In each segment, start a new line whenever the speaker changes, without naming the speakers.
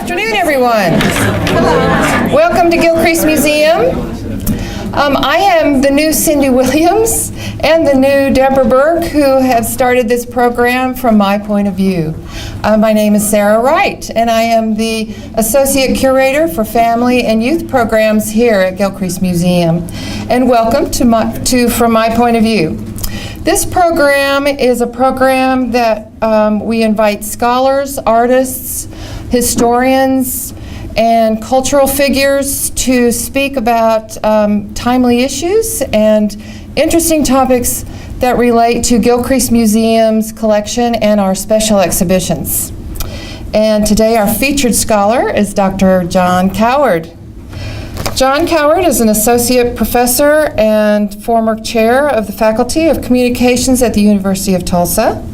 afternoon, everyone. Welcome to Gilcrease Museum. I am the new Cindy Williams and the new Deborah Burke, who have started this program from my point of view. My name is Sarah Wright, and I am the Associate Curator for Family and Youth Programs here at Gilcrease Museum. And welcome to From My Point of View. This program is a program that we invite scholars, artists, historians, and cultural figures to speak about timely issues and interesting topics that relate to Gilcrease Museum's collection and our special exhibitions. And today our featured scholar is Dr. John Coward. John Coward is an associate professor and former chair of the Faculty of Communications at the University of Tulsa.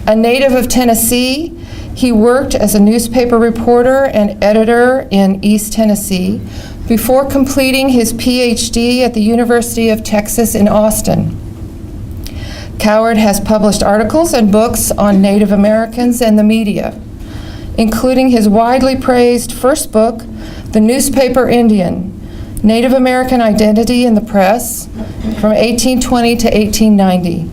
A native of Tennessee, he worked as a newspaper reporter and editor in East Tennessee before completing his PhD at the University of Texas in Austin. Coward has published articles and books on Native Americans and the media, including his widely praised first book, The Newspaper Indian: Native American Identity in the Press from 1820 to 1890,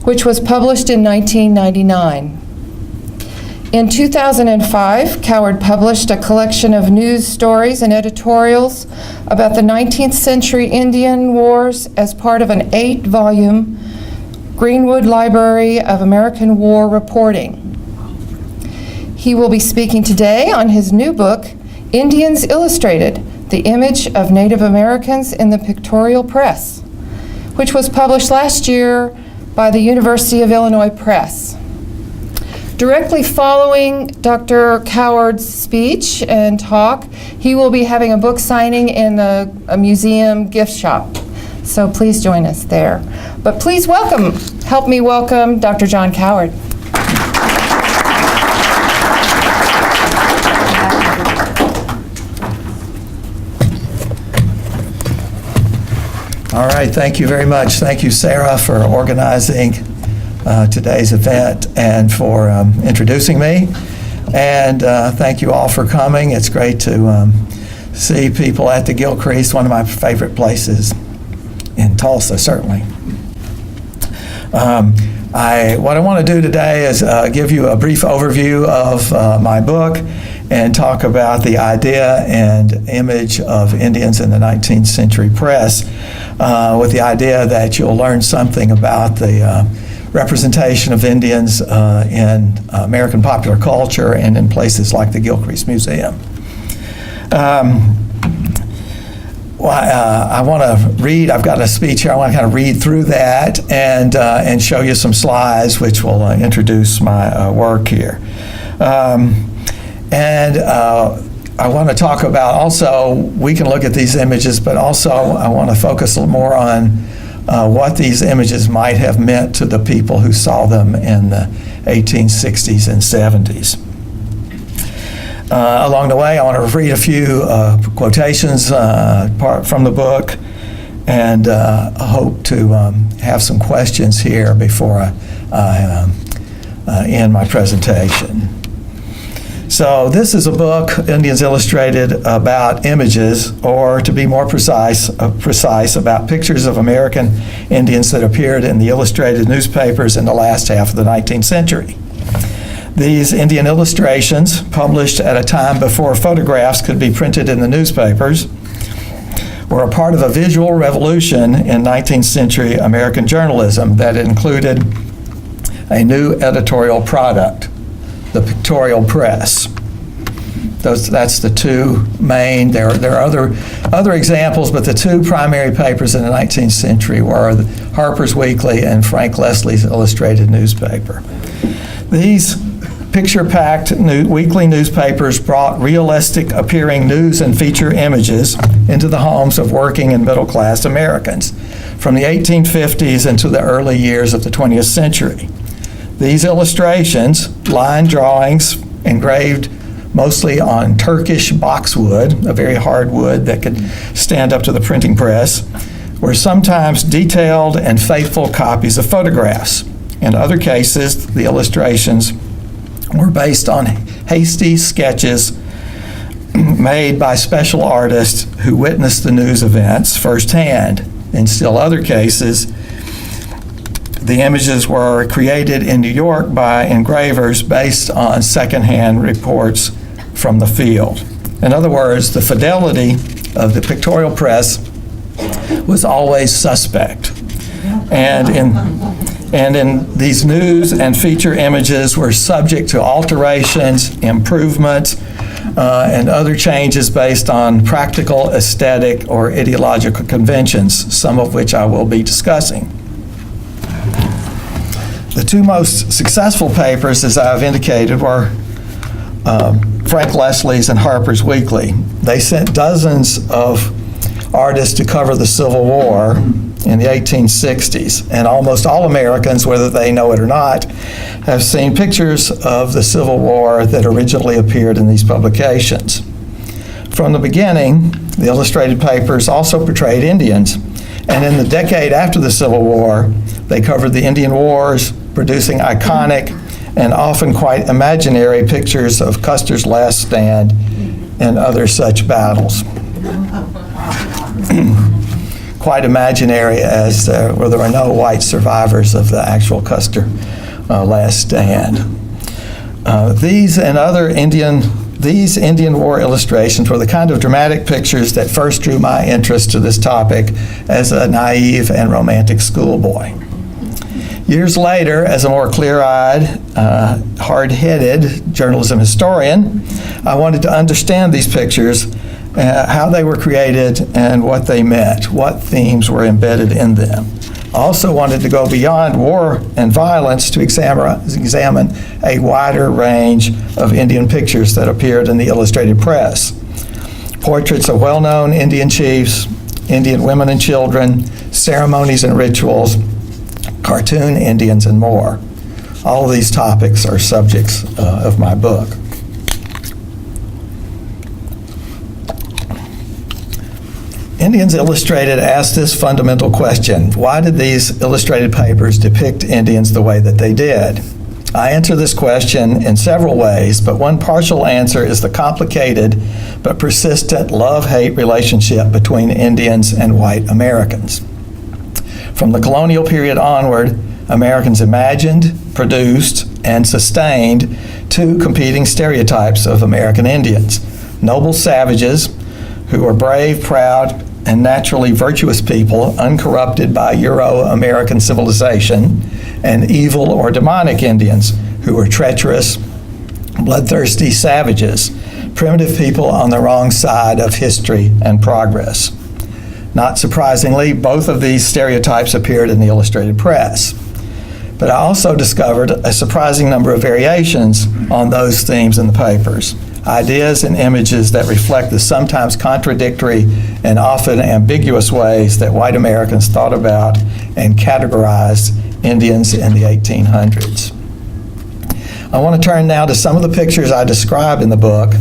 which was published in 1999. In 2005, Coward published a collection of news stories and editorials about the 19th century Indian Wars as part of an 8-volume Greenwood Library of American War Reporting. He will be speaking today on his new book, Indians Illustrated: The Image of Native Americans in the Pictorial Press, which was published last year by the University of Illinois Press. Directly following Dr. Coward's speech and talk, he will be having a book signing in a museum gift shop. So please join us there. But please help me welcome Dr. John Coward.
All right, thank you very much. Thank you, Sarah, for organizing today's event and for introducing me. And thank you all for coming. It's great to see people at the Gilcrease, one of my favorite places in Tulsa, certainly. What I want to do today is give you a brief overview of my book and talk about the idea and image of Indians in the 19th century press, with the idea that you'll learn something about the representation of Indians in American popular culture and in places like the Gilcrease Museum. I want to read, I've got a speech here, I want to kind of read through that and show you some slides which will introduce my work here. I want to talk about also, we can look at these images, but also I want to focus a little more on what these images might have meant to the people who saw them in the 1860s and 70s. Along the way, I want to read a few quotations from the book, and hope to have some questions here before I end my presentation. So this is a book, Indians Illustrated, about images, or to be more precise, about pictures of American Indians that appeared in the illustrated newspapers in the last half of the 19th century. These Indian illustrations, published at a time before photographs could be printed in the newspapers, were a part of a visual revolution in 19th century American journalism that included a new editorial product, the pictorial press. That's the two main. There are other examples, but the two primary papers in the 19th century were Harper's Weekly and Frank Leslie's illustrated newspaper. These picture-packed weekly newspapers brought realistic-appearing news and feature images into the homes of working and middle-class Americans from the 1850s into the early years of the 20th century. These illustrations, line drawings engraved mostly on Turkish boxwood, a very hard wood that could stand up to the printing press, were sometimes detailed and faithful copies of photographs. In other cases, the illustrations were based on hasty sketches made by special artists who witnessed the news events firsthand. In still other cases, the images were created in New York by engravers based on secondhand reports from the field. In other words, the fidelity of the pictorial press was always suspect. And in these news and feature images were subject to alterations, improvements, and other changes based on practical, aesthetic, or ideological conventions, some of which I will be discussing. The two most successful papers, as I've indicated, were Frank Leslie's and Harper's Weekly. They sent dozens of artists to cover the Civil War in the 1860s, and almost all Americans, whether they know it or not, have seen pictures of the Civil War that originally appeared in these publications. From the beginning, the illustrated papers also portrayed Indians, and in the decade after the Civil War, they covered the Indian Wars, producing iconic and often quite imaginary pictures of Custer's last stand and other such battles. Quite imaginary, as where there were no white survivors of the actual Custer last stand. These Indian War illustrations were the kind of dramatic pictures that first drew my interest to this topic as a naive and romantic schoolboy. Years later, as a more clear-eyed, hard-headed journalism historian, I wanted to understand these pictures, how they were created, and what they meant, what themes were embedded in them. I also wanted to go beyond war and violence to examine a wider range of Indian pictures that appeared in the illustrated press. Portraits of well-known Indian chiefs, Indian women and children, ceremonies and rituals, cartoon Indians, and more. All of these topics are subjects of my book. Indians Illustrated asked this fundamental question: why did these illustrated papers depict Indians the way that they did? I answer this question in several ways, but one partial answer is the complicated but persistent love-hate relationship between Indians and white Americans. From the colonial period onward, Americans imagined, produced, and sustained two competing stereotypes of American Indians: noble savages who were brave, proud, and naturally virtuous people uncorrupted by Euro-American civilization, and evil or demonic Indians who were treacherous, bloodthirsty savages, primitive people on the wrong side of history and progress. Not surprisingly, both of these stereotypes appeared in the illustrated press. But I also discovered a surprising number of variations on those themes in the papers, ideas and images that reflect the sometimes contradictory and often ambiguous ways that white Americans thought about and categorized Indians in the 1800s. I want to turn now to some of the pictures I describe in the book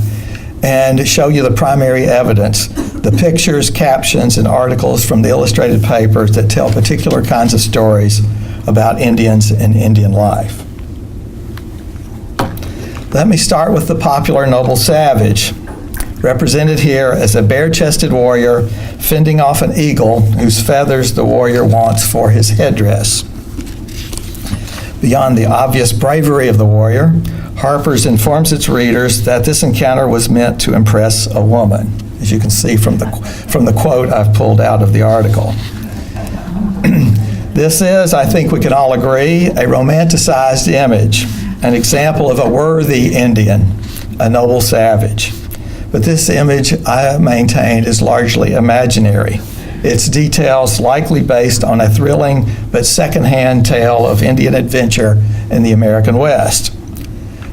and show you the primary evidence, the pictures, captions, and articles from the illustrated papers that tell particular kinds of stories about Indians and Indian life. Let me start with the popular noble savage, represented here as a bare-chested warrior fending off an eagle whose feathers the warrior wants for his headdress. Beyond the obvious bravery of the warrior, Harper's informs its readers that this encounter was meant to impress a woman, as you can see from the quote I've pulled out of the article. This is, I think we can all agree, a romanticized image, an example of a worthy Indian, a noble savage. But this image, I maintain, is largely imaginary. Its details likely based on a thrilling but secondhand tale of Indian adventure in the American West.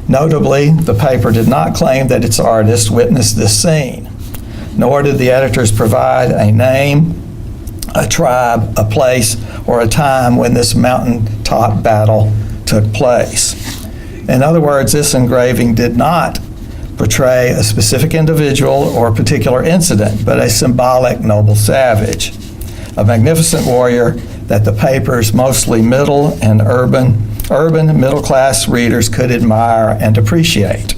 Notably, the paper did not claim that its artist witnessed this scene, nor did the editors provide a name, a tribe, a place, or a time when this mountaintop battle took place. In other words, this engraving did not portray a specific individual or particular incident, but a symbolic noble savage, a magnificent warrior that the paper's mostly middle and urban middle-class readers could admire and appreciate.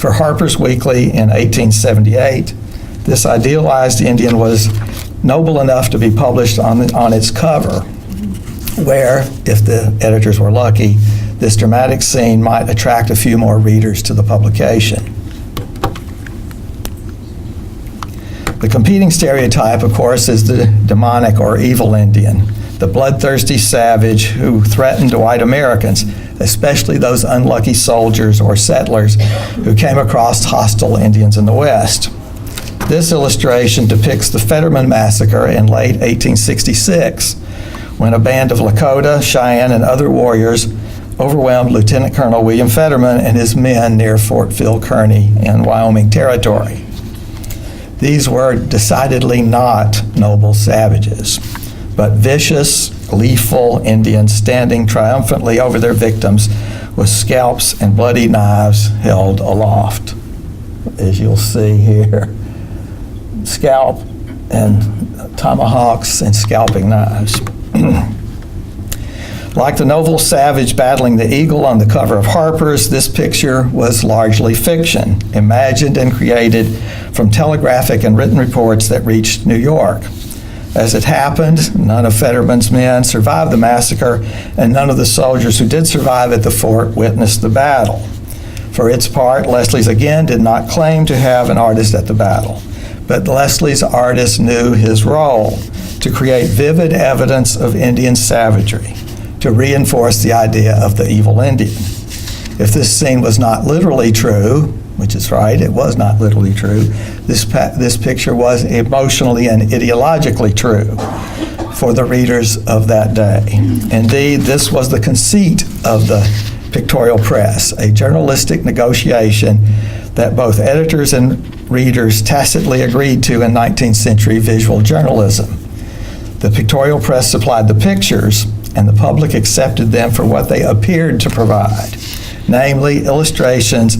For Harper's Weekly in 1878, this idealized Indian was noble enough to be published on its cover, where, if the editors were lucky, this dramatic scene might attract a few more readers to the publication. The competing stereotype, of course, is the demonic or evil Indian, the bloodthirsty savage who threatened white Americans, especially those unlucky soldiers or settlers who came across hostile Indians in the West. This illustration depicts the Fetterman Massacre in late 1866, when a band of Lakota, Cheyenne, and other warriors overwhelmed Lieutenant Colonel William Fetterman and his men near Fort Phil Kearny in Wyoming Territory. These were decidedly not noble savages, but vicious, gleeful Indians standing triumphantly over their victims with scalps and bloody knives held aloft. As you'll see here, scalp and tomahawks and scalping knives. Like the noble savage battling the eagle on the cover of Harper's, this picture was largely fiction, imagined and created from telegraphic and written reports that reached New York. As it happened, none of Fetterman's men survived the massacre, and none of the soldiers who did survive at the fort witnessed the battle. For its part, Leslie's again did not claim to have an artist at the battle, but Leslie's artist knew his role: to create vivid evidence of Indian savagery, to reinforce the idea of the evil Indian. If this scene was not literally true, which is right, it was not literally true, this picture was emotionally and ideologically true for the readers of that day. Indeed, this was the conceit of the pictorial press, a journalistic negotiation that both editors and readers tacitly agreed to in 19th century visual journalism. The pictorial press supplied the pictures, and the public accepted them for what they appeared to provide, namely illustrations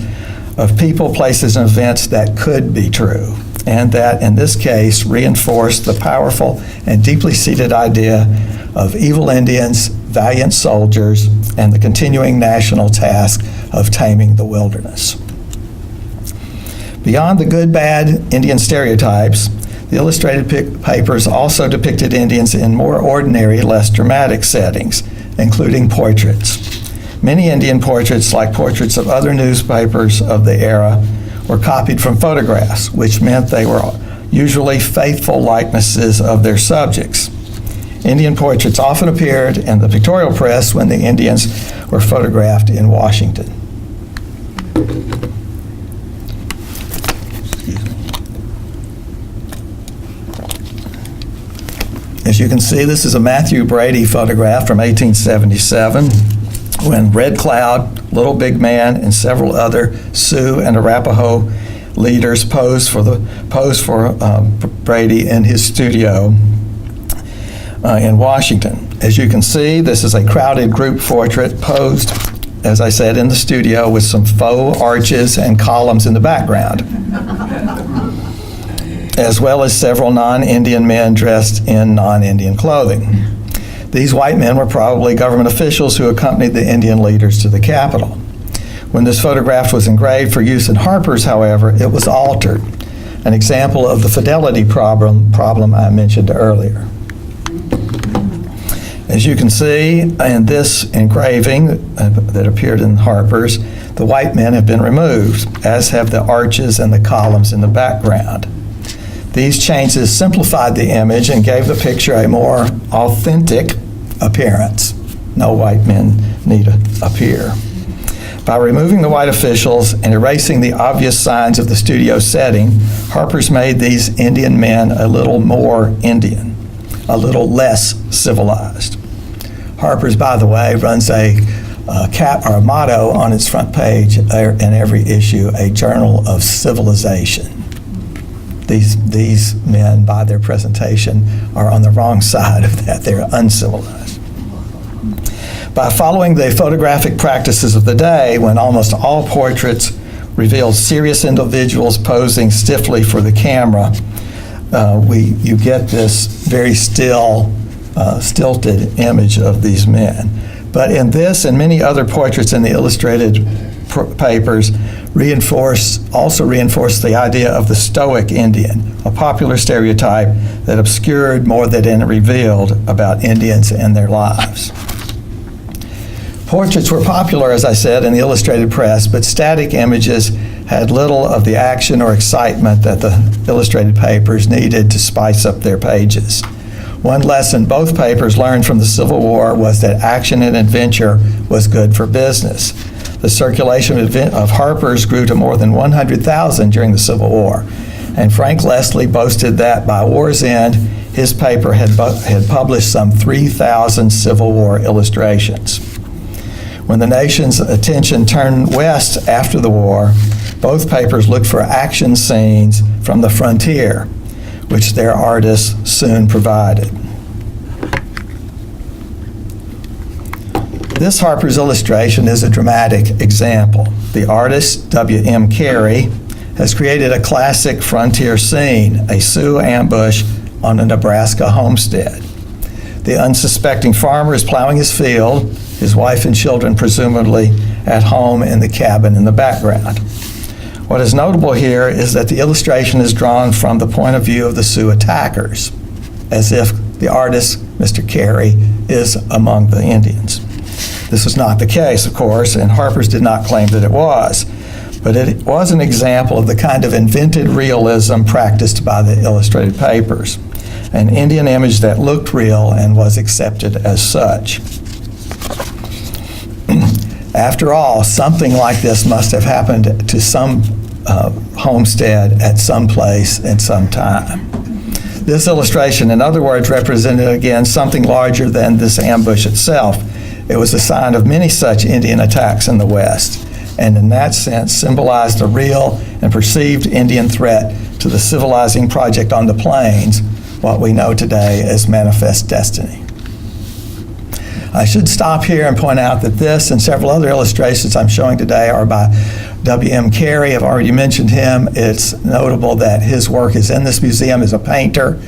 of people, places, and events that could be true, and that, in this case, reinforced the powerful and deeply seated idea of evil Indians, valiant soldiers, and the continuing national task of taming the wilderness. Beyond the good-bad Indian stereotypes, the illustrated papers also depicted Indians in more ordinary, less dramatic settings, including portraits. Many Indian portraits, like portraits of other newspapers of the era, were copied from photographs, which meant they were usually faithful likenesses of their subjects. Indian portraits often appeared in the pictorial press when the Indians were photographed in Washington. As you can see, this is a Matthew Brady photograph from 1877, when Red Cloud, Little Big Man, and several other Sioux and Arapaho leaders posed for Brady in his studio in Washington. As you can see, this is a crowded group portrait posed, as I said, in the studio with some faux arches and columns in the background, as well as several non-Indian men dressed in non-Indian clothing. These white men were probably government officials who accompanied the Indian leaders to the Capitol. When this photograph was engraved for use in Harper's, however, it was altered, an example of the fidelity problem I mentioned earlier. As you can see in this engraving that appeared in Harper's, the white men have been removed, as have the arches and the columns in the background. These changes simplified the image and gave the picture a more authentic appearance. No white men need to appear. By removing the white officials and erasing the obvious signs of the studio setting, Harper's made these Indian men a little more Indian, a little less civilized. Harper's, by the way, runs a motto on its front page in every issue, a journal of civilization. These men, by their presentation, are on the wrong side of that. They're uncivilized. By following the photographic practices of the day, when almost all portraits revealed serious individuals posing stiffly for the camera, you get this very stilted image of these men. But in this and many other portraits in the illustrated papers also reinforced the idea of the Stoic Indian, a popular stereotype that obscured more than it revealed about Indians and their lives. Portraits were popular, as I said, in the illustrated press, but static images had little of the action or excitement that the illustrated papers needed to spice up their pages. One lesson both papers learned from the Civil War was that action and adventure was good for business. The circulation of Harper's grew to more than 100,000 during the Civil War, and Frank Leslie boasted that by war's end, his paper had published some 3,000 Civil War illustrations. When the nation's attention turned west after the war, both papers looked for action scenes from the frontier, which their artists soon provided. This Harper's illustration is a dramatic example. The artist, W.M. Carey, has created a classic frontier scene, a Sioux ambush on a Nebraska homestead. The unsuspecting farmer is plowing his field, his wife and children presumably at home in the cabin in the background. What is notable here is that the illustration is drawn from the point of view of the Sioux attackers, as if the artist, Mr. Carey, is among the Indians. This was not the case, of course, and Harper's did not claim that it was, but it was an example of the kind of invented realism practiced by the illustrated papers, an Indian image that looked real and was accepted as such. After all, something like this must have happened to some homestead at some place at some time. This illustration, in other words, represented again something larger than this ambush itself. It was a sign of many such Indian attacks in the West, and in that sense symbolized a real and perceived Indian threat to the civilizing project on the plains, what we know today as Manifest Destiny. I should stop here and point out that this and several other illustrations I'm showing today are by W.M. Carey. I've already mentioned him. It's notable that his work is in this museum as a painter,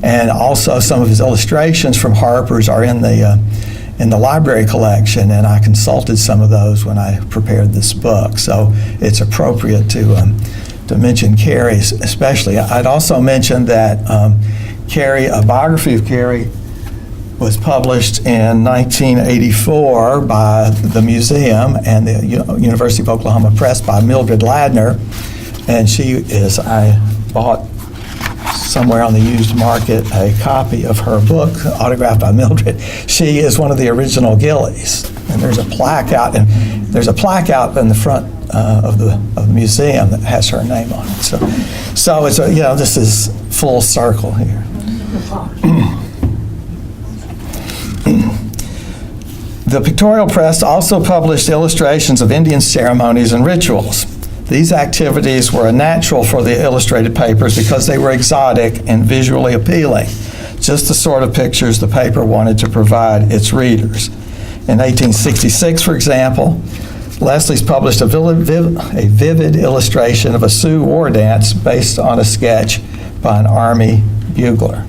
and also some of his illustrations from Harper's are in the library collection, and I consulted some of those when I prepared this book. So it's appropriate to mention Carey especially. I'd also mention that Carey, a biography of Carey, was published in 1984 by the museum and the University of Oklahoma Press by Mildred Ladner, and I bought somewhere on the used market a copy of her book autographed by Mildred. She is one of the original Gillies, and there's a plaque out in the front of the museum that has her name on it. So it's this is full circle here. The pictorial press also published illustrations of Indian ceremonies and rituals. These activities were natural for the illustrated papers because they were exotic and visually appealing, just the sort of pictures the paper wanted to provide its readers. In 1866, for example, Leslie's published a vivid illustration of a Sioux war dance based on a sketch by an Army bugler.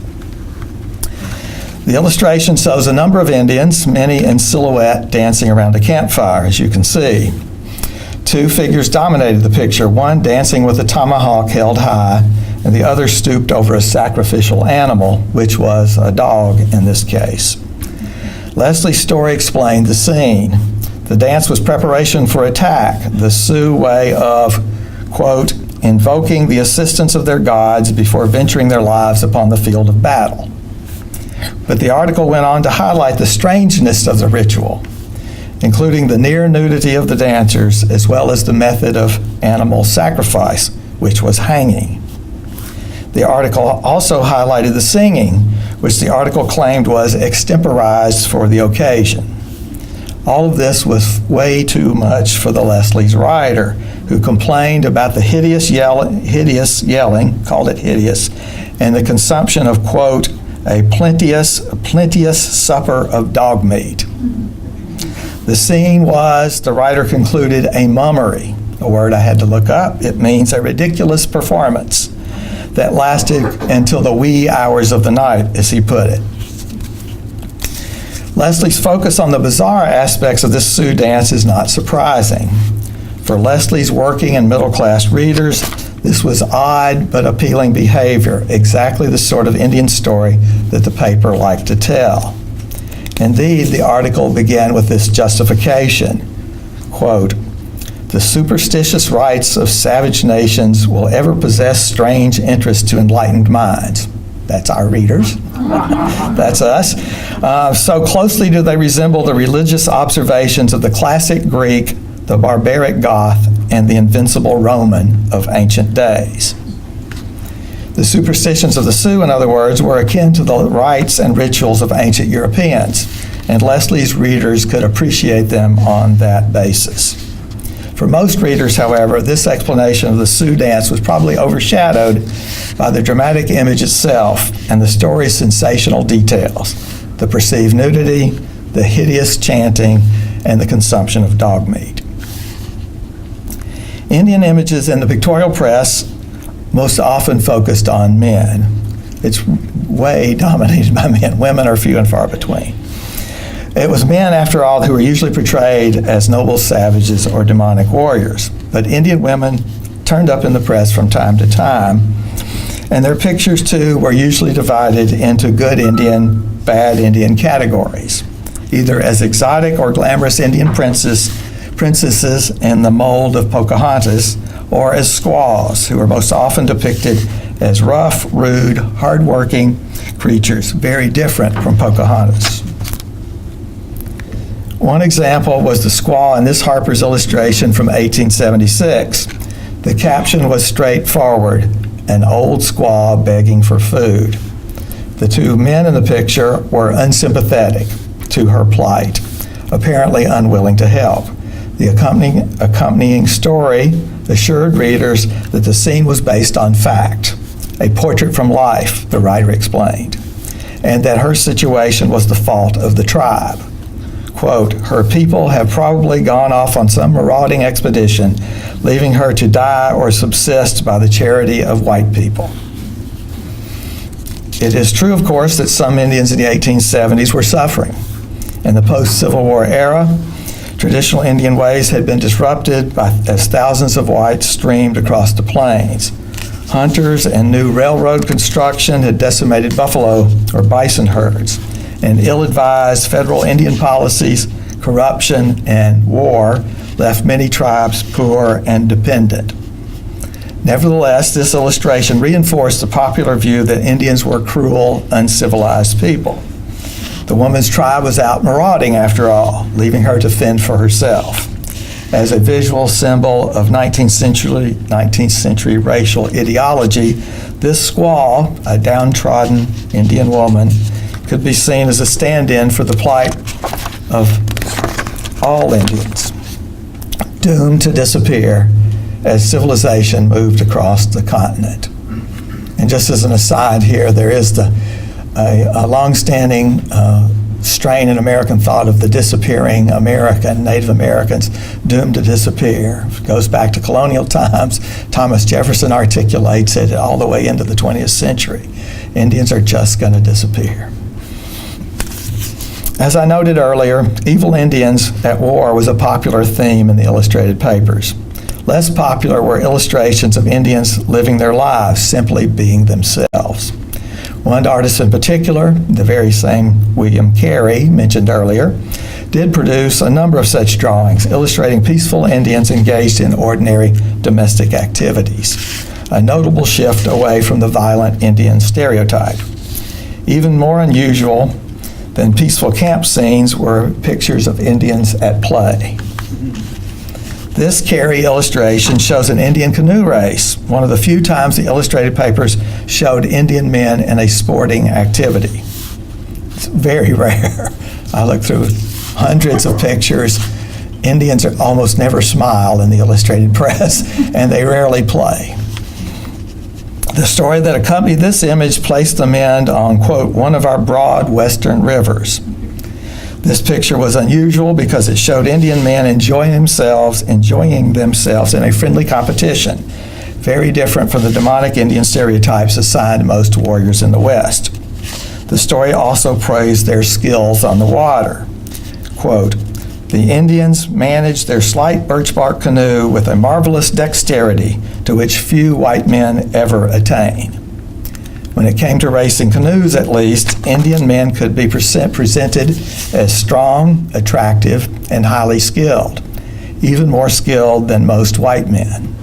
The illustration shows a number of Indians, many in silhouette, dancing around a campfire, as you can see. Two figures dominated the picture, one dancing with a tomahawk held high, and the other stooped over a sacrificial animal, which was a dog in this case. Leslie's story explained the scene. The dance was preparation for attack, the Sioux way of, quote, invoking the assistance of their gods before venturing their lives upon the field of battle. But the article went on to highlight the strangeness of the ritual, including the near nudity of the dancers, as well as the method of animal sacrifice, which was hanging. The article also highlighted the singing, which the article claimed was extemporized for the occasion. All of this was way too much for the Leslie's writer, who complained about the hideous yelling, called it hideous, and the consumption of, quote, a plenteous supper of dog meat. The scene was, the writer concluded, a mummery, a word I had to look up. It means a ridiculous performance that lasted until the wee hours of the night, as he put it. Leslie's focus on the bizarre aspects of this Sioux dance is not surprising. For Leslie's working and middle-class readers, this was odd but appealing behavior, exactly the sort of Indian story that the paper liked to tell. Indeed, the article began with this justification, quote, "The superstitious rites of savage nations will ever possess strange interest to enlightened minds." That's our readers. That's us. So closely do they resemble the religious observations of the classic Greek, the barbaric Goth, and the invincible Roman of ancient days. The superstitions of the Sioux, in other words, were akin to the rites and rituals of ancient Europeans, and Leslie's readers could appreciate them on that basis. For most readers, however, this explanation of the Sioux dance was probably overshadowed by the dramatic image itself and the story's sensational details, the perceived nudity, the hideous chanting, and the consumption of dog meat. Indian images in the pictorial press most often focused on men. It's way dominated by men. Women are few and far between. It was men, after all, who were usually portrayed as noble savages or demonic warriors. But Indian women turned up in the press from time to time, and their pictures, too, were usually divided into good Indian, bad Indian categories, either as exotic or glamorous Indian princesses in the mold of Pocahontas, or as squaws, who are most often depicted as rough, rude, hard-working creatures, very different from Pocahontas. One example was the squaw in this Harper's illustration from 1876. The caption was straightforward, "An old squaw begging for food." The two men in the picture were unsympathetic to her plight, apparently unwilling to help. The accompanying story assured readers that the scene was based on fact, a portrait from life, the writer explained, and that her situation was the fault of the tribe. Quote, "Her people have probably gone off on some marauding expedition, leaving her to die or subsist by the charity of white people." It is true, of course, that some Indians in the 1870s were suffering. In the post-Civil War era, traditional Indian ways had been disrupted as thousands of whites streamed across the plains. Hunters and new railroad construction had decimated buffalo or bison herds, and ill-advised federal Indian policies, corruption, and war left many tribes poor and dependent. Nevertheless, this illustration reinforced the popular view that Indians were cruel, uncivilized people. The woman's tribe was out marauding, after all, leaving her to fend for herself. As a visual symbol of 19th century racial ideology, this squaw, a downtrodden Indian woman, could be seen as a stand-in for the plight of all Indians, doomed to disappear as civilization moved across the continent. And just as an aside here, there is a long-standing strain in American thought of the disappearing American, Native Americans doomed to disappear. It goes back to colonial times. Thomas Jefferson articulates it all the way into the 20th century. Indians are just going to disappear. As I noted earlier, evil Indians at war was a popular theme in the illustrated papers. Less popular were illustrations of Indians living their lives, simply being themselves. One artist in particular, the very same William Carey mentioned earlier, did produce a number of such drawings illustrating peaceful Indians engaged in ordinary domestic activities, a notable shift away from the violent Indian stereotype. Even more unusual than peaceful camp scenes were pictures of Indians at play. This Carey illustration shows an Indian canoe race, one of the few times the illustrated papers showed Indian men in a sporting activity. It's very rare. I looked through hundreds of pictures. Indians almost never smile in the illustrated press, and they rarely play. The story that accompanied this image placed the men on, quote, one of our broad western rivers. This picture was unusual because it showed Indian men enjoying themselves in a friendly competition, very different from the demonic Indian stereotypes assigned most warriors in the West. The story also praised their skills on the water. Quote, The Indians managed their slight birch bark canoe with a marvelous dexterity to which few white men ever attain. When it came to racing canoes, at least, Indian men could be presented as strong, attractive, and highly skilled, even more skilled than most white men.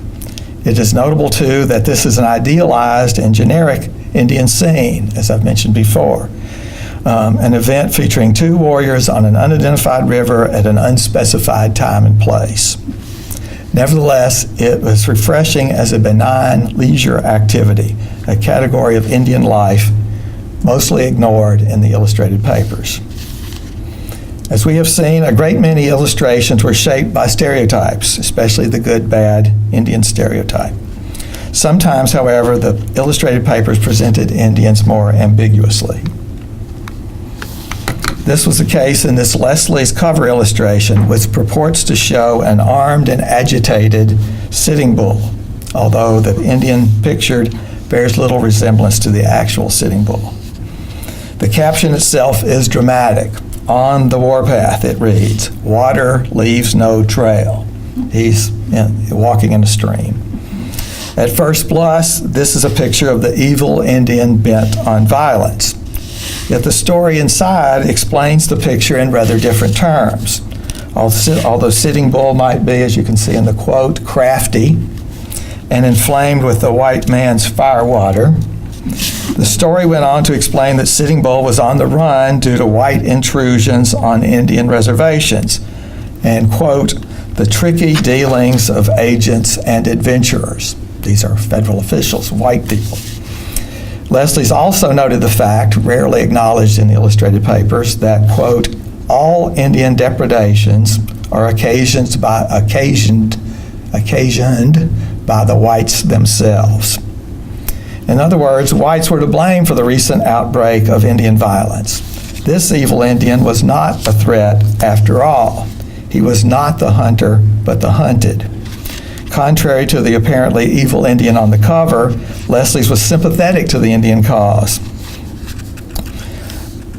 It is notable, too, that this is an idealized and generic Indian scene, as I've mentioned before, an event featuring two warriors on an unidentified river at an unspecified time and place. Nevertheless, it was refreshing as a benign leisure activity, a category of Indian life mostly ignored in the illustrated papers. As we have seen, a great many illustrations were shaped by stereotypes, especially the good-bad Indian stereotype. Sometimes, however, the illustrated papers presented Indians more ambiguously. This was the case in this Leslie's cover illustration, which purports to show an armed and agitated Sitting Bull, although the Indian pictured bears little resemblance to the actual Sitting Bull. The caption itself is dramatic. On the warpath, it reads, "Water leaves no trail." He's walking in a stream. At first blush, this is a picture of the evil Indian bent on violence. Yet the story inside explains the picture in rather different terms. Although Sitting Bull might be, as you can see in the quote, crafty and inflamed with the white man's firewater, the story went on to explain that Sitting Bull was on the run due to white intrusions on Indian reservations and, quote, the tricky dealings of agents and adventurers. These are federal officials, white people. Leslie's also noted the fact, rarely acknowledged in the illustrated papers, that, quote, all Indian depredations are occasioned by the whites themselves. In other words, whites were to blame for the recent outbreak of Indian violence. This evil Indian was not a threat after all. He was not the hunter, but the hunted. Contrary to the apparently evil Indian on the cover, Leslie's was sympathetic to the Indian cause.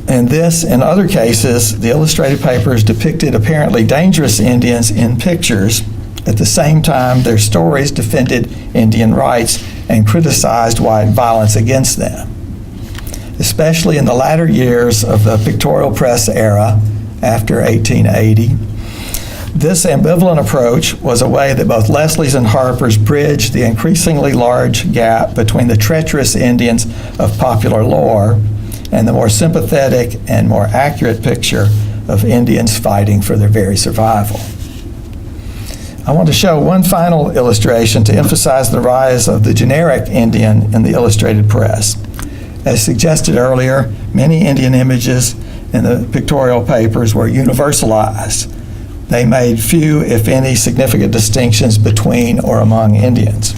In this and other cases, the illustrated papers depicted apparently dangerous Indians in pictures. At the same time, their stories defended Indian rights and criticized white violence against them. Especially in the latter years of the pictorial press era, after 1880, this ambivalent approach was a way that both Leslie's and Harper's bridged the increasingly large gap between the treacherous Indians of popular lore and the more sympathetic and more accurate picture of Indians fighting for their very survival. I want to show one final illustration to emphasize the rise of the generic Indian in the illustrated press. As suggested earlier, many Indian images in the pictorial papers were universalized. They made few, if any, significant distinctions between or among Indians.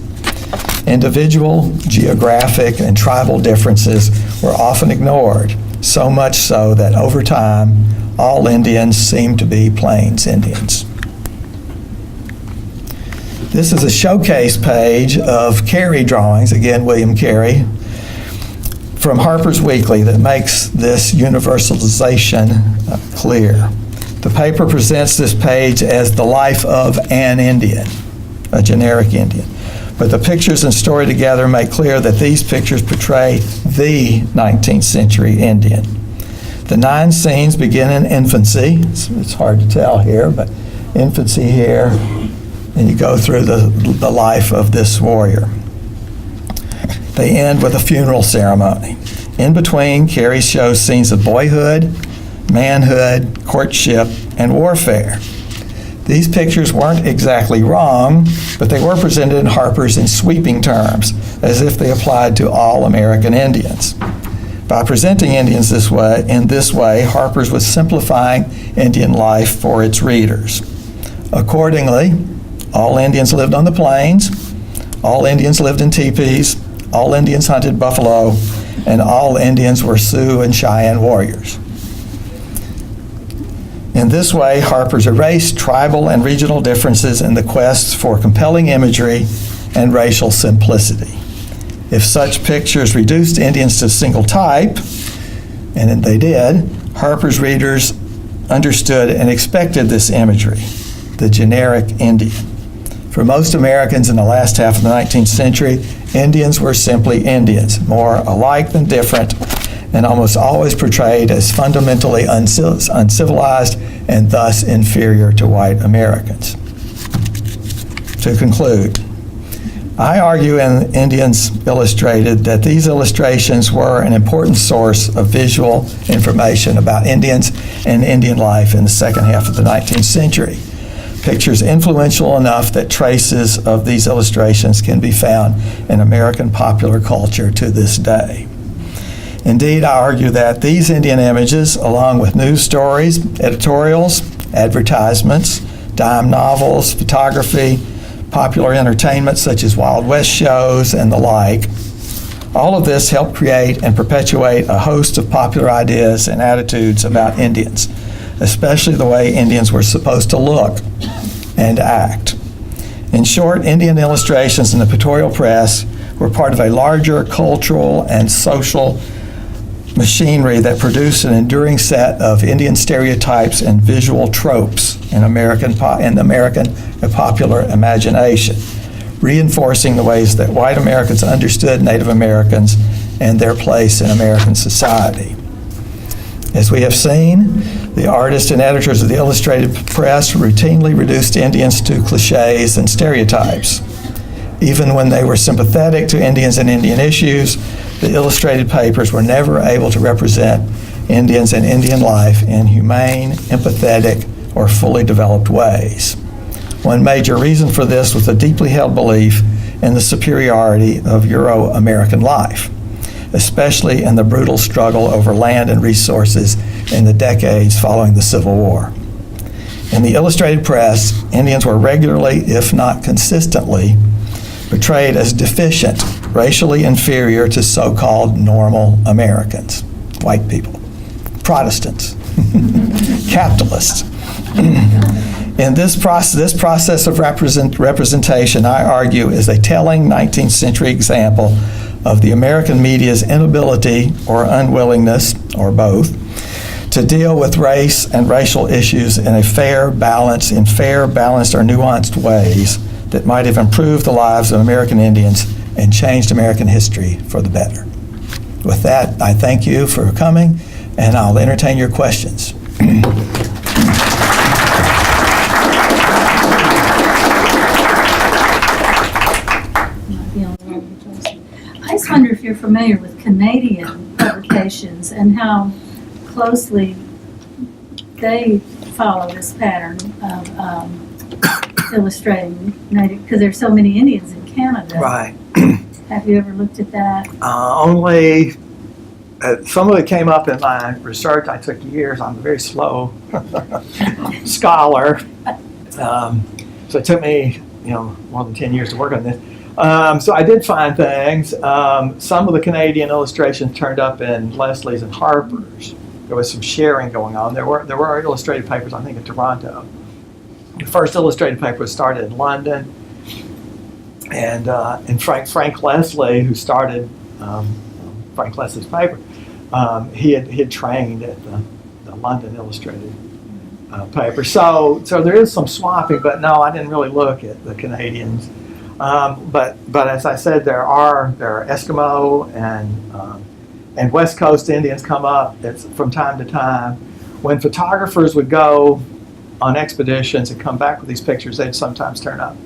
Individual, geographic, and tribal differences were often ignored, so much so that over time, all Indians seemed to be Plains Indians. This is a showcase page of Carey drawings, again, William Carey, from Harper's Weekly that makes this universalization clear. The paper presents this page as the life of an Indian, a generic Indian. But the pictures and story together make clear that these pictures portray the 19th century Indian. The 9 scenes begin in infancy. It's hard to tell here, but infancy here, and you go through the life of this warrior. They end with a funeral ceremony. In between, Carey shows scenes of boyhood, manhood, courtship, and warfare. These pictures weren't exactly wrong, but they were presented in Harper's in sweeping terms, as if they applied to all American Indians. By presenting Indians in this way, Harper's was simplifying Indian life for its readers. Accordingly, all Indians lived on the plains, all Indians lived in teepees, all Indians hunted buffalo, and all Indians were Sioux and Cheyenne warriors. In this way, Harper's erased tribal and regional differences in the quest for compelling imagery and racial simplicity. If such pictures reduced Indians to a single type, and they did, Harper's readers understood and expected this imagery, the generic Indian. For most Americans in the last half of the 19th century, Indians were simply Indians, more alike than different, and almost always portrayed as fundamentally uncivilized and thus inferior to white Americans. To conclude, I argue in Indians Illustrated that these illustrations were an important source of visual information about Indians and Indian life in the second half of the 19th century. Pictures influential enough that traces of these illustrations can be found in American popular culture to this day. Indeed, I argue that these Indian images, along with news stories, editorials, advertisements, dime novels, photography, popular entertainment such as Wild West shows and the like, all of this helped create and perpetuate a host of popular ideas and attitudes about Indians, especially the way Indians were supposed to look and act. In short, Indian illustrations in the pictorial press were part of a larger cultural and social machinery that produced an enduring set of Indian stereotypes and visual tropes in the American popular imagination, reinforcing the ways that white Americans understood Native Americans and their place in American society. As we have seen, the artists and editors of the illustrated press routinely reduced Indians to cliches and stereotypes. Even when they were sympathetic to Indians and Indian issues, the illustrated papers were never able to represent Indians and Indian life in humane, empathetic, or fully developed ways. One major reason for this was a deeply held belief in the superiority of Euro-American life, especially in the brutal struggle over land and resources in the decades following the Civil War. In the illustrated press, Indians were regularly, if not consistently, portrayed as deficient, racially inferior to so-called normal Americans, white people, Protestants, capitalists. In this process of representation, I argue, is a telling 19th century example of the American media's inability or unwillingness, or both, to deal with race and racial issues in fair, balanced, or nuanced ways that might have improved the lives of American Indians and changed American history for the better. With that, I thank you for coming, and I'll entertain your questions.
I just wonder if you're familiar with Canadian publications and how closely they follow this pattern of illustrating native, because there's so many Indians in Canada.
Right.
Have you ever looked at that?
Only, some of it came up in my research. I took years. I'm a very slow scholar. So it took me, more than 10 years to work on this. So I did find things. Some of the Canadian illustrations turned up in Leslie's and Harper's. There was some sharing going on. There were illustrated papers, I think, in Toronto. The first illustrated paper was started in London, and Frank Leslie, who started Frank Leslie's paper, he had trained at the London Illustrated paper. So there is some swapping, but no, I didn't really look at the Canadians. But as I said, there are Eskimo and West Coast Indians come up from time to time. When photographers would go on expeditions and come back with these pictures, they'd sometimes turn up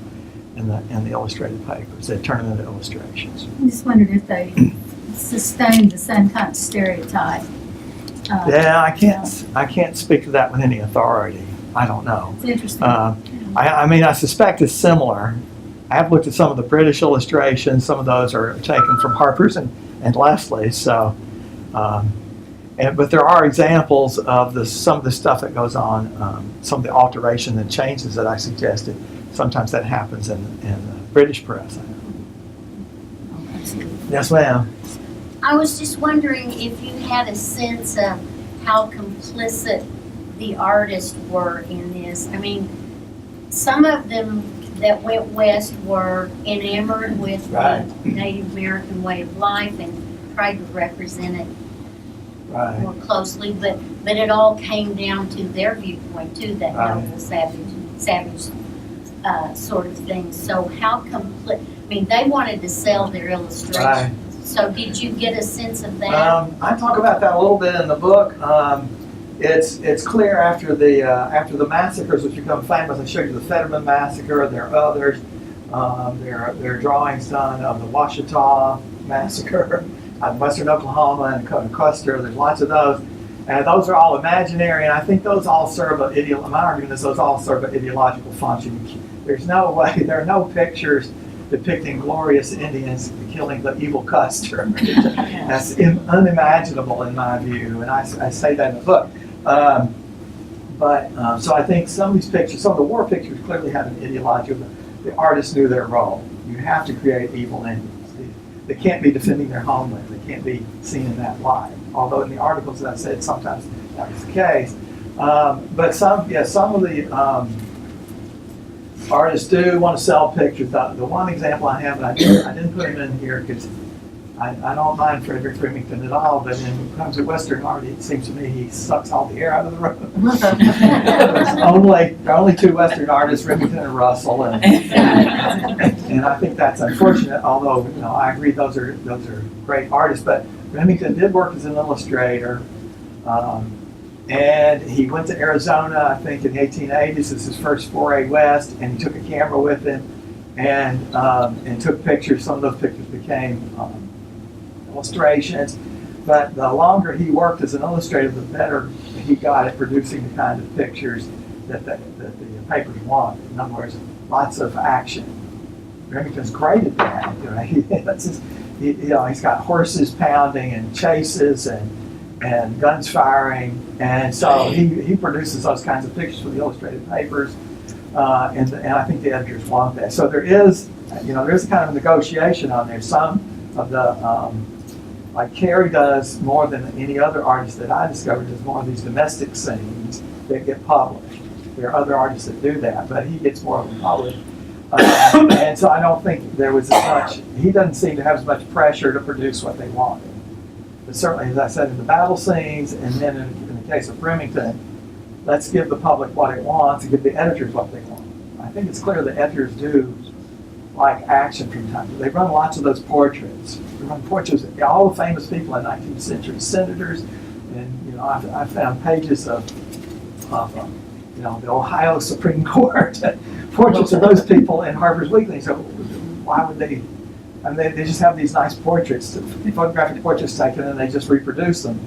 in the illustrated papers. They'd turn them into illustrations.
I just wondered if they sustained the same kind of stereotype.
Yeah, I can't speak to that with any authority. I don't know.
It's interesting.
I suspect it's similar. I have looked at some of the British illustrations. Some of those are taken from Harper's and Leslie's. So, but there are examples of some of the stuff that goes on, some of the alteration and changes that I suggested. Sometimes that happens in the British press. Yes, ma'am.
I was just wondering if you had a sense of how complicit the artists were in this. I mean, some of them that went west were enamored with
Right.
the Native American way of life and tried to represent it
Right.
more closely, but it all came down to their viewpoint too, that
Right.
noble savage sort of thing. So how complete, I mean, they wanted to sell their illustrations.
Right.
So did you get a sense of that?
I talk about that a little bit in the book. It's clear after the massacres, which become famous. I showed you the Fetterman massacre. There are others. There are drawings done of the Washita massacre in western Oklahoma and Custer. There's lots of those, and those are all imaginary. And I think those all serve my argument is those all serve an ideological function. There's no way. There are no pictures depicting glorious Indians killing the evil Custer. That's unimaginable in my view, and I say that in the book. So I think some of these pictures, some of the war pictures clearly have an ideological. The artists knew their role. You have to create evil Indians. They can't be defending their homeland. They can't be seen in that light. Although in the articles that I said, sometimes that was the case. But some of the artists do want to sell pictures. The one example I have, and I didn't put him in here because I don't mind Frederick Remington at all, but when it comes to Western art, it seems to me he sucks all the air out of the room. There are only two Western artists, Remington and Russell, and I think that's unfortunate. Although I agree those are great artists, but Remington did work as an illustrator, and he went to Arizona, I think, in the 1880s. This is his first foray west, and he took a camera with him and took pictures. Some of those pictures became illustrations, but the longer he worked as an illustrator, the better he got at producing the kind of pictures that the papers want. In other words, lots of action. Remington's great at that. He's got horses pounding and chases and guns firing, and so he produces those kinds of pictures for the illustrated papers, and I think the editors want that. So there is a kind of negotiation on there. Some of the like Carey does more than any other artist that I discovered, does more of these domestic scenes that get published. There are other artists that do that, but he gets more of them published. And so I don't think there was as much, he doesn't seem to have as much pressure to produce what they wanted. But certainly, as I said, in the battle scenes, and then in the case of Remington, let's give the public what it wants and give the editors what they want. I think it's clear the editors do like action from time to time. They run lots of those portraits. They run portraits of all the famous people in 19th century senators, and I found pages of the Ohio Supreme Court portraits of those people in Harper's Weekly. So why would they? I mean, they just have these nice portraits, photographic portraits taken, and they just reproduce them.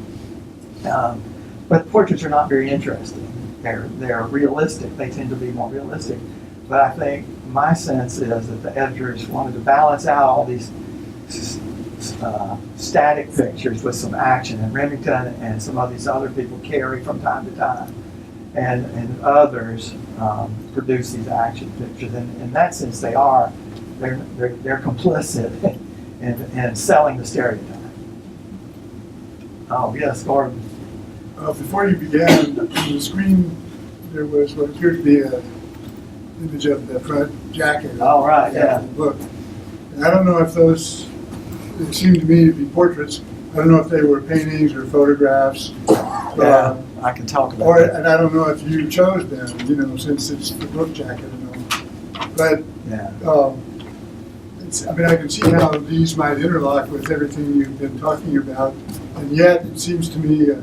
But portraits are not very interesting. They're realistic. They tend to be more realistic. But I think my sense is that the editors wanted to balance out all these static pictures with some action, and Remington and some of these other people Carey from time to time, and others produce these action pictures. And in that sense, they're complicit in selling the stereotype. Oh yes, Gordon.
Before you began, on the screen there was what appeared to be an image of the front jacket.
Oh right, yeah.
Of the book. And I don't know if those, it seemed to me to be portraits. I don't know if they were paintings or photographs.
Yeah, I can talk about that.
And I don't know if you chose them, since it's the book jacket and all. But
Yeah.
I can see how these might interlock with everything you've been talking about, and yet it seems to me a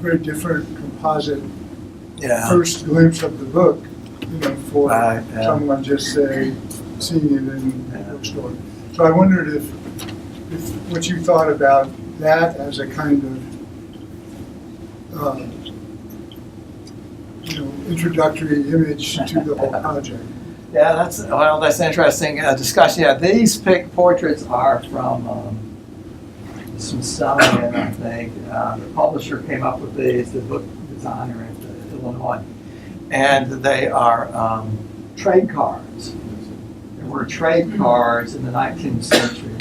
very different composite
Yeah.
first glimpse of the book, for
Right, yeah.
someone just say seeing it in the bookstore. So I wondered if what you thought about that as a kind of introductory image to the whole project.
Yeah, that's an interesting discussion. Yeah, these portraits are from Smithsonian, I think. The publisher came up with these, the book designer at Illinois, and they are trade cards. There were trade cards in the 19th century,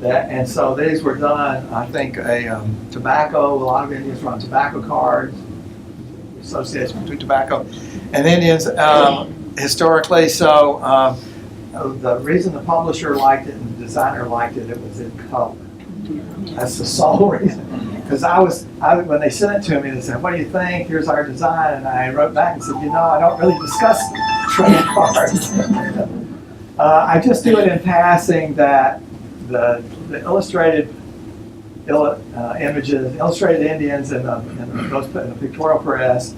and so these were done. I think tobacco. A lot of Indians run tobacco cards. Association between tobacco and Indians. Historically, so the reason the publisher liked it and the designer liked it, it was in color. That's the sole reason. Because when they sent it to me, they said, "What do you think? Here's our design." And I wrote back and said, I don't really discuss trade cards. I just do it in passing that the illustrated images, illustrated Indians in the pictorial press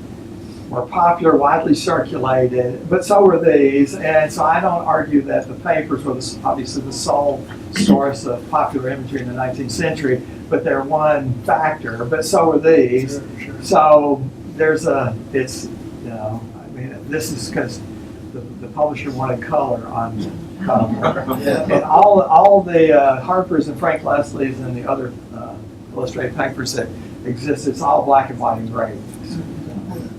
were popular, widely circulated, but so were these. And so I don't argue that the papers were obviously the sole source of popular imagery in the 19th century, but they're one factor, but so were these.
Sure.
So there's this is because the publisher wanted color on cover. And all the Harper's and Frank Leslie's and the other illustrated papers that exist, it's all black and white engravings.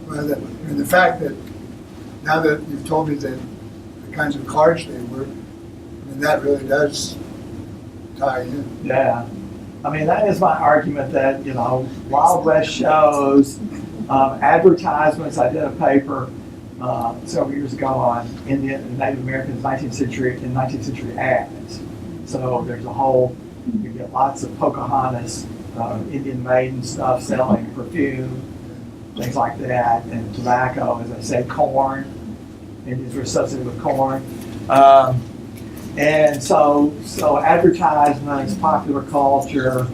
Well, the fact that now that you've told me that the kinds of cards they were, that really does tie in.
Yeah. That is my argument that, Wild West shows, advertisements. I did a paper several years ago on Indian and Native Americans 19th century ads. So there's you get lots of Pocahontas, Indian maiden stuff selling perfume, things like that, and tobacco, as I said, corn. Indians were associated with corn. And so advertisements, popular culture,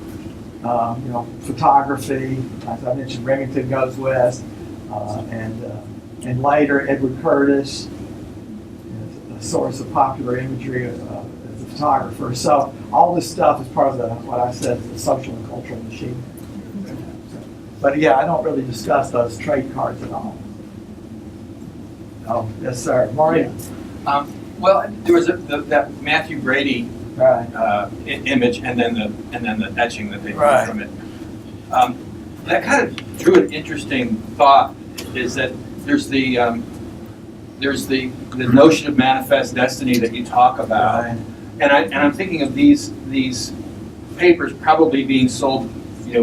photography, as I mentioned, Remington Goes West, and later Edward Curtis, a source of popular imagery as a photographer. So all this stuff is part of what I said is the social and cultural machine. But yeah, I don't really discuss those trade cards at all. Oh, yes, sir. Maureen.
Well, there was that Matthew Brady image, and then the etching that they did from it. That kind of drew an interesting thought. Is that there's the notion of manifest destiny that you talk about, and I'm thinking of these papers probably being sold,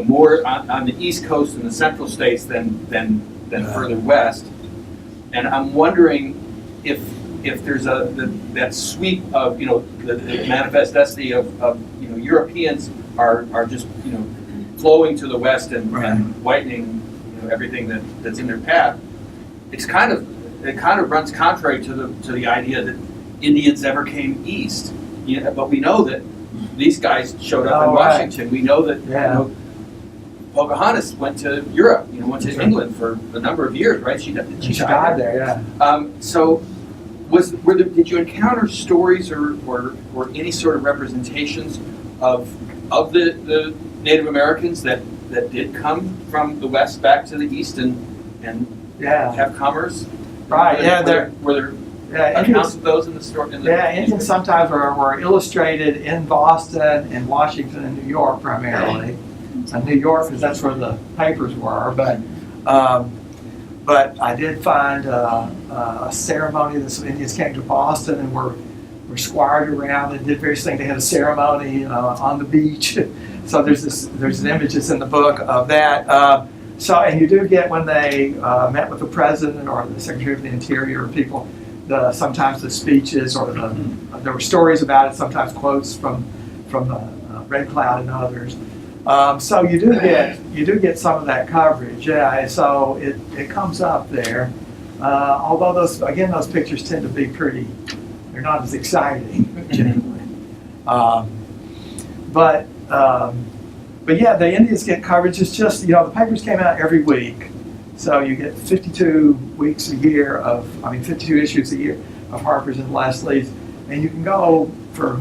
more on the East Coast and the Central States than further west, and I'm wondering if there's that sweep of the manifest destiny of Europeans are just flowing to the west and whitening everything that's in their path. It kind of runs contrary to the idea that Indians ever came east. But we know that these guys showed up in Washington. We know that Pocahontas went to Europe. Went to England for a number of years, right? She died
there. Yeah.
So. Did you encounter stories or any sort of representations of the Native Americans that did come from the west back to the east and have commerce?
Right.
Were there accounts of those in the story?
Indians sometimes were illustrated in Boston, and Washington, and New York primarily. And New York, because that's where the papers were, but I did find a ceremony that some Indians came to Boston and were squired around and did various things. They had a ceremony on the beach. So there's images in the book of that. And you do get when they met with the president or the Secretary of the Interior, people, sometimes the speeches or there were stories about it. Sometimes quotes from Red Cloud and others. So you do get some of that coverage, so it comes up there. Although those pictures tend to be they're not as exciting generally. But yeah, the Indians get coverage. It's just, the papers came out every week. So you get 52 weeks a year 52 issues a year of Harper's and Leslie's. And you can go for,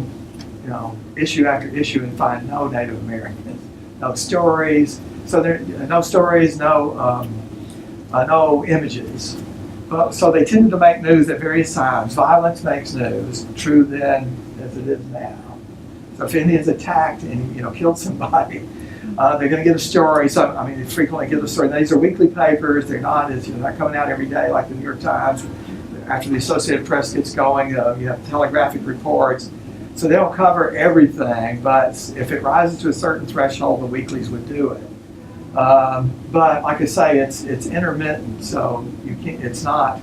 issue after issue and find no Native Americans. No stories. So there, no stories, no images. So they tended to make news at various times. Violence makes news, true then as it is now. So if Indians attacked and killed somebody, they're going to get a story. So they frequently get a story. These are weekly papers. They're not not coming out every day like the New York Times. After the Associated Press gets going, you have telegraphic reports. So they don't cover everything, but if it rises to a certain threshold, the weeklies would do it. But like I say, it's intermittent, so you can't. It's not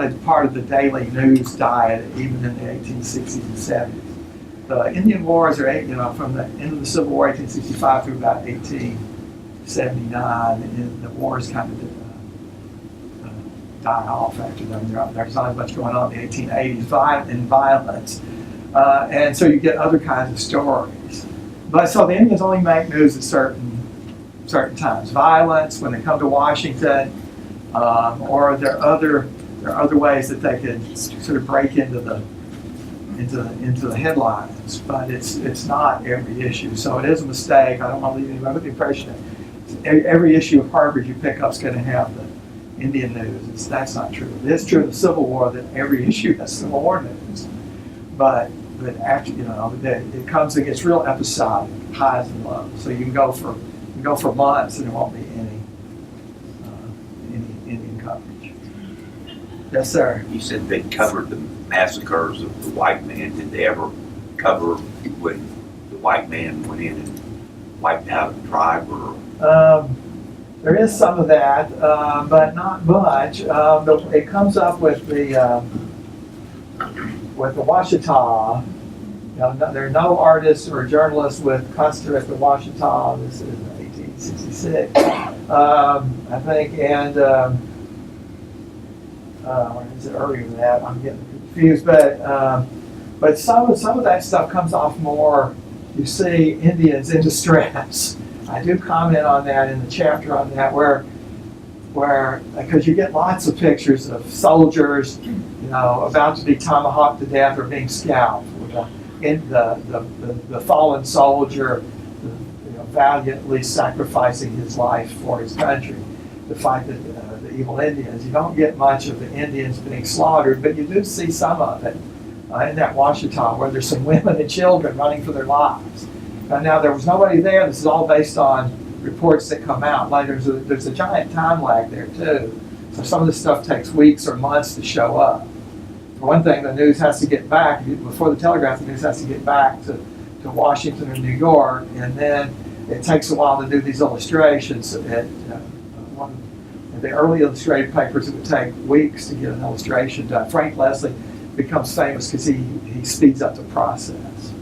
a part of the daily news diet, even in the 1860s and 70s. the Indian Wars are, from the end of the Civil War, 1865 through about 1879, and the wars kind of die off after them. There's not as much going on in the 1880s in violence. And so you get other kinds of stories. But so the Indians only make news at certain times. Violence, when they come to Washington, or there are other ways that they could sort of break into the headlines. But it's not every issue. So it is a mistake. I don't want to leave anybody with the impression that every issue of Harvard you pick up is going to have the Indian news. That's not true. It is true in the Civil War that every issue has Civil War news. But after, it comes and gets real episodic, highs and lows. So you can go for months and there won't be any Indian coverage. Yes, sir.
You said they covered the massacres of the white man. Did they ever cover when the white man went in and wiped out a tribe? Or
there is some of that, but not much. It comes up with the Washita. There are no artists or journalists with Custer at the Washita. This is 1866, I think, and or is it earlier than that? I'm getting confused, but some of that stuff comes off more. You see Indians in distress. I do comment on that in the chapter on that, where because you get lots of pictures of soldiers, about to be tomahawked to death or being scalped. The fallen soldier, valiantly sacrificing his life for his country to fight the evil Indians. You don't get much of the Indians being slaughtered, but you do see some of it in that Washita, where there's some women and children running for their lives. Now, there was nobody there. This is all based on reports that come out later. There's a giant time lag there, too. So some of this stuff takes weeks or months to show up. For one thing, the news has to get back, before the telegraph, the news has to get back to Washington or New York, and then it takes a while to do these illustrations. One of the early illustrated papers, it would take weeks to get an illustration done. Frank Leslie becomes famous because he speeds up the process.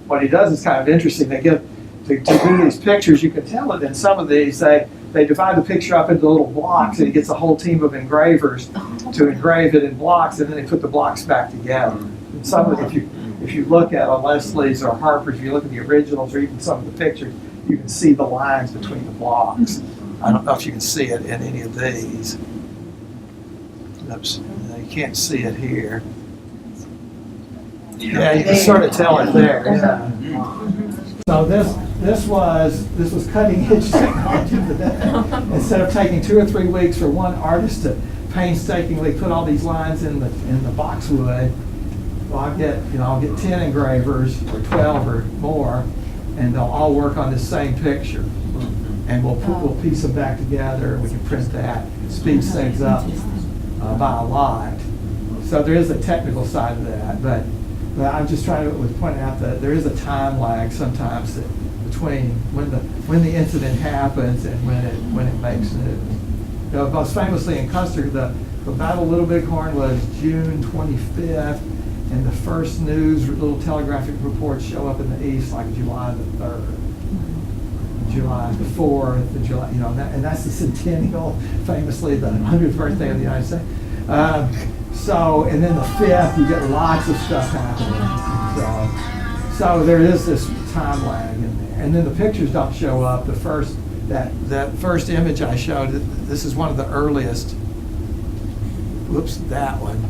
What he does is kind of interesting. They get to do these pictures. You can tell that in some of these, they divide the picture up into little blocks, and he gets a whole team of engravers to engrave it in blocks, and then they put the blocks back together. And some of it, if you look at Leslie's or Harper's, if you look at the originals or even some of the pictures, you can see the lines between the blocks. I don't know if you can see it in any of these. Oops, you can't see it here. Yeah, you can sort of tell it there. Yeah. So this was cutting edge technology for that. Instead of taking 2 or 3 weeks for one artist to painstakingly put all these lines in the boxwood, well, I'll get 10 engravers or 12 or more, and they'll all work on the same picture. And we'll piece them back together. We can print that. It speeds things up by a lot. So there is a technical side of that, but I'm just trying to point out that there is a time lag sometimes between when the incident happens and when it makes news. Most famously in Custer, the Battle of Little Bighorn was June 25th, and the first news little telegraphic reports show up in the East like July the 3rd, July the 4th, and July, and that's the centennial, famously the 100th birthday of the United States. And then the 5th, you get lots of stuff happening. So there is this time lag in there. And then the pictures don't show up. That first image I showed, this is one of the earliest. Whoops, that one.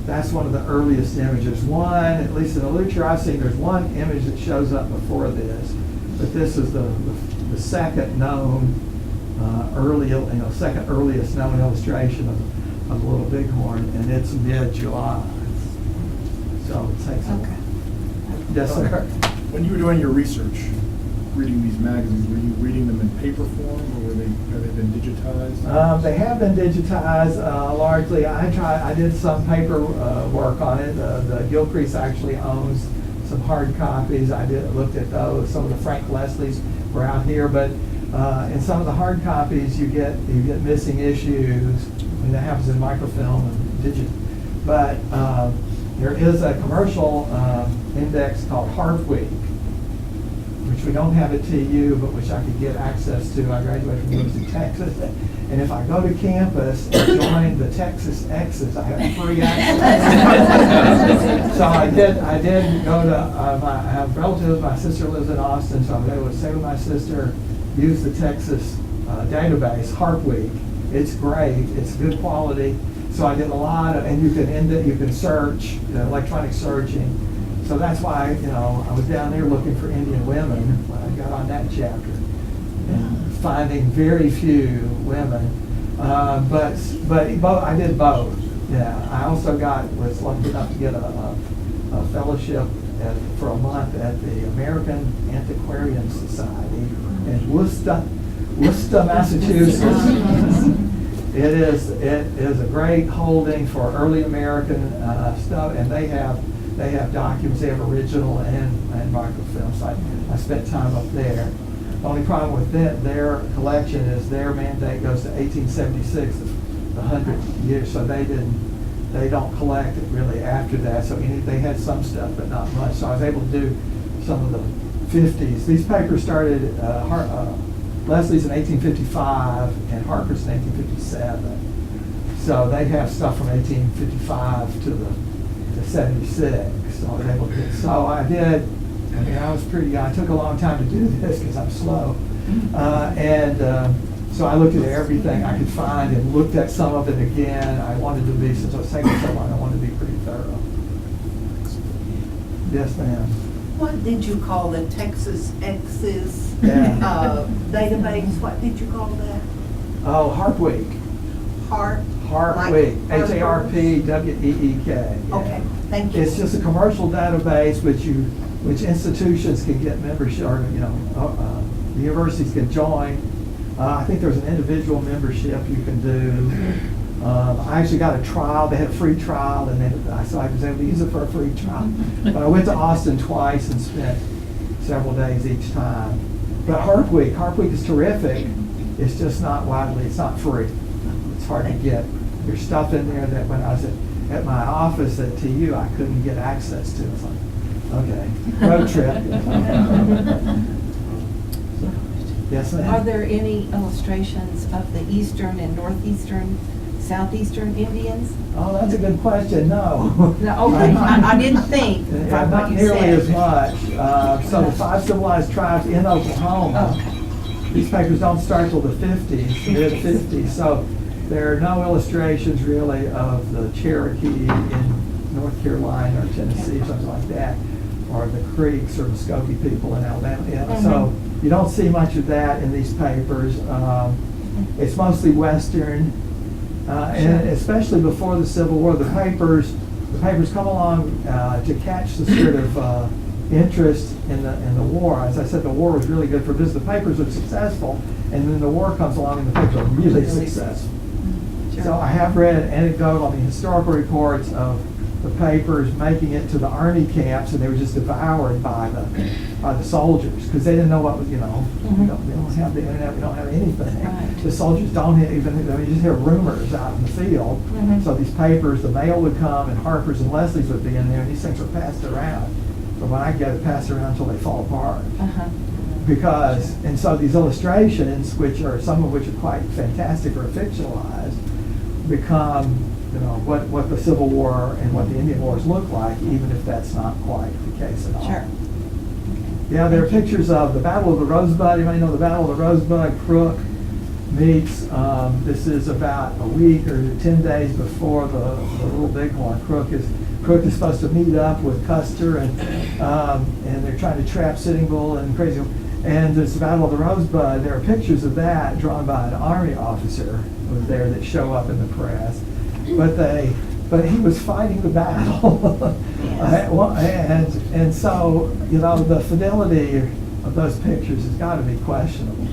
That's one of the earliest images. At least in the literature I've seen, there's one image that shows up before this. But this is the second known, second earliest known illustration of Little Bighorn, and it's mid-July. So it takes a while. Yes, sir.
When you were doing your research, reading these magazines, were you reading them in paper form, or have they been digitized?
They have been digitized largely. I did some paper work on it. The Gilcrease actually owns some hard copies. I looked at those. Some of the Frank Leslie's were out here, but in some of the hard copies, you get missing issues. I mean, that happens in microfilm and digital. But there is a commercial index called Harp Week, which we don't have at TU, but which I could get access to. I graduated from University of Texas. And if I go to campus and join the Texas X's, I have free access. So I did go to, I have relatives, my sister lives in Austin, so I was able to stay with my sister, use the Texas database, Harp Week. It's great, it's good quality. So I did a lot of, and you can search, electronic searching. So that's why, I was down there looking for Indian women when I got on that chapter. And finding very few women, but I did both. Yeah, I also was lucky enough to get a fellowship for a month at the American Antiquarian Society in Worcester, Massachusetts. It is a great holding for early American stuff, and they have documents. They have original and microfilm. So I spent time up there. The only problem with their collection is their mandate goes to 1876, the 100 years. So they don't collect it really after that. So they had some stuff, but not much. So I was able to do some of the 50s. These papers started. Leslie's in 1855 and Harper's in 1857. So they have stuff from 1855 to 76. So I was able to get. So I did. I was pretty young. It took a long time to do this because I'm slow. So I looked at everything I could find and looked at some of it again. I wanted to be, since I was taking so long, I wanted to be pretty thorough. Yes, ma'am.
What did you call the Texas X's database? What did you call that?
Oh, Harp Week.
Harp
Week. HARPWEEK. Yeah.
Okay, thank you.
It's just a commercial database which institutions can get membership, or the universities can join. I think there's an individual membership you can do. I actually got a trial. They had a free trial, and so I was able to use it for a free trial. But I went to Austin twice and spent several days each time. But Harp Week is terrific. It's just not it's not free. It's hard to get. There's stuff in there that when I was at my office at TU, I couldn't get access to. It's like, okay, road trip. Yes, ma'am.
Are there any illustrations of the eastern and northeastern, southeastern Indians?
Oh, that's a good question. No.
No, okay, I didn't think
Yeah,
from
not
what you
nearly
said.
as much. So the 5 civilized tribes in Oklahoma, these papers don't start till the 50s, mid-50s. So there are no illustrations really of the Cherokee in North Carolina or Tennessee, something like that, or the Creeks or the Skokie people in Alabama. Yeah, so you don't see much of that in these papers. It's mostly Western, and especially before the Civil War, the papers come along to catch the sort of interest in the war. As I said, the war was really good for business. The papers were successful, and then the war comes along, and the papers are really successful.
Sure.
So I have read anecdotal, historical reports of the papers making it to the army camps, and they were just devoured by the soldiers because they didn't know what was, we don't have the internet, we don't have anything.
Right.
The soldiers don't even, you just hear rumors out in the field. So these papers, the mail would come, and Harper's and Leslie's would be in there, and these things were passed around. But when I get it, passed around until they fall apart. Because, and so these illustrations, some of which are quite fantastic or fictionalized, become what the Civil War and what the Indian Wars look like, even if that's not quite the case at all.
Sure.
Yeah, there are pictures of the Battle of the Rosebud. You may know the Battle of the Rosebud. Crook meets, this is about a week or 10 days before the Little Bighorn. Crook is supposed to meet up with Custer, and they're trying to trap Sitting Bull and Crazy. And there's the Battle of the Rosebud. There are pictures of that drawn by an Army officer who was there that show up in the press. But he was fighting the battle. and so, the fidelity of those pictures has got to be questionable.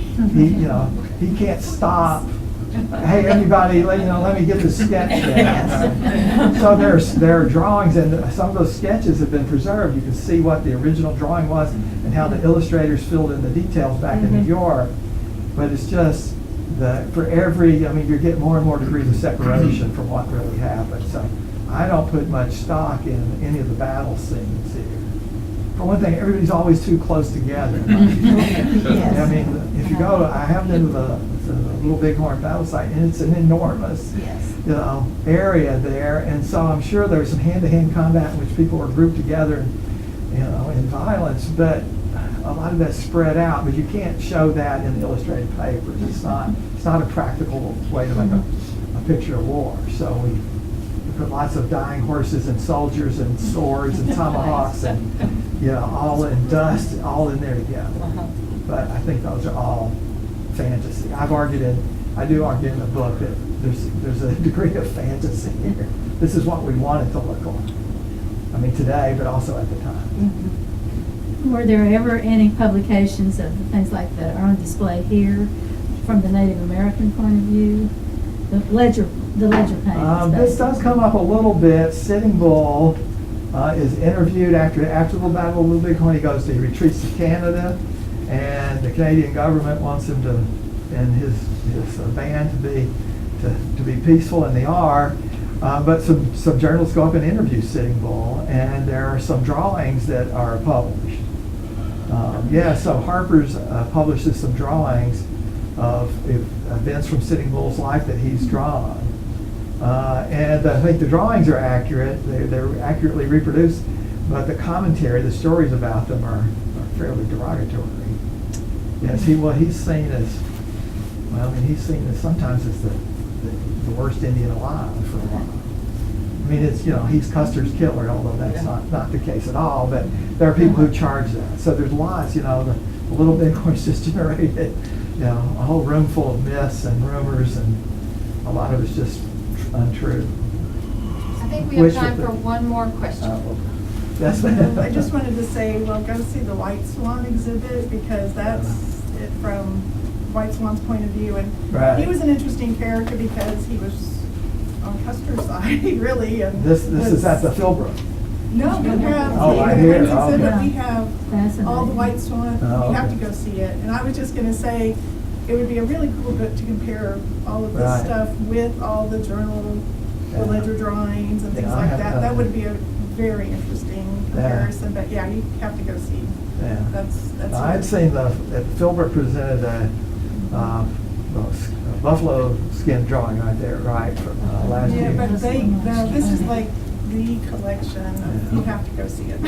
He can't stop. Hey, everybody, let me get the sketch down. So there are drawings, and some of those sketches have been preserved. You can see what the original drawing was and how the illustrators filled in the details back in New York. But it's just for every, you're getting more and more degrees of separation from what really happened. So I don't put much stock in any of the battle scenes here. For one thing, everybody's always too close together. I mean, if you go, I have been to the Little Bighorn battle site, and it's an enormous, area there, and so I'm sure there's some hand-to-hand combat in which people are grouped together, in violence, but a lot of that's spread out. But you can't show that in the illustrated papers. It's not a practical way to make a picture of war. So we put lots of dying horses and soldiers and swords and tomahawks and all in dust, all in there together. But I think those are all fantasy. I do argue in the book that there's a degree of fantasy here. This is what we want it to look like. I mean, today, but also at the time.
Were there ever any publications of things like that are on display here from the Native American point of view? The ledger paintings.
This does come up a little bit. Sitting Bull is interviewed after the Battle of Little Bighorn. He retreats to Canada, and the Canadian government wants him to, and his band to be peaceful, and they are. But some journalists go up and interview Sitting Bull, and there are some drawings that are published. So Harper's publishes some drawings of events from Sitting Bull's life that he's drawn. And I think the drawings are accurate. They're accurately reproduced, but the commentary, the stories about them are fairly derogatory. Yes, he's seen as sometimes as the worst Indian alive for a while. I mean, it's, he's Custer's killer, although that's not the case at all, but there are people who charge that. So there's lots, the Little Bighorn's just generated, a whole room full of myths and rumors, and a lot of it's just untrue.
I think we have time for one more question.
Yes,
I just wanted to say, well, go see the White Swan exhibit, because that's it from White Swan's point of view. And he was an interesting character because he was on Custer's side, really. And
this is at the Philbrook.
No, we have
right here.
exhibit. We have all the White Swan. You have to go see it. And I was just going to say, it would be a really cool book to compare all of this stuff with all the journal, the ledger drawings and things like that. That would be a very interesting comparison. But you have to go see.
Yeah.
That's.
I'd seen Philbrook presented a buffalo skin drawing right there, from last year.
Yeah, but this is like the collection. You have to go see it.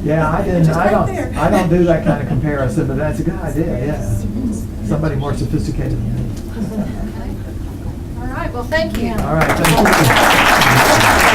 Yeah, I don't do that kind of comparison, but that's a good idea. Yeah, somebody more sophisticated than me.
All right. Well, thank you.
All right. Thank you.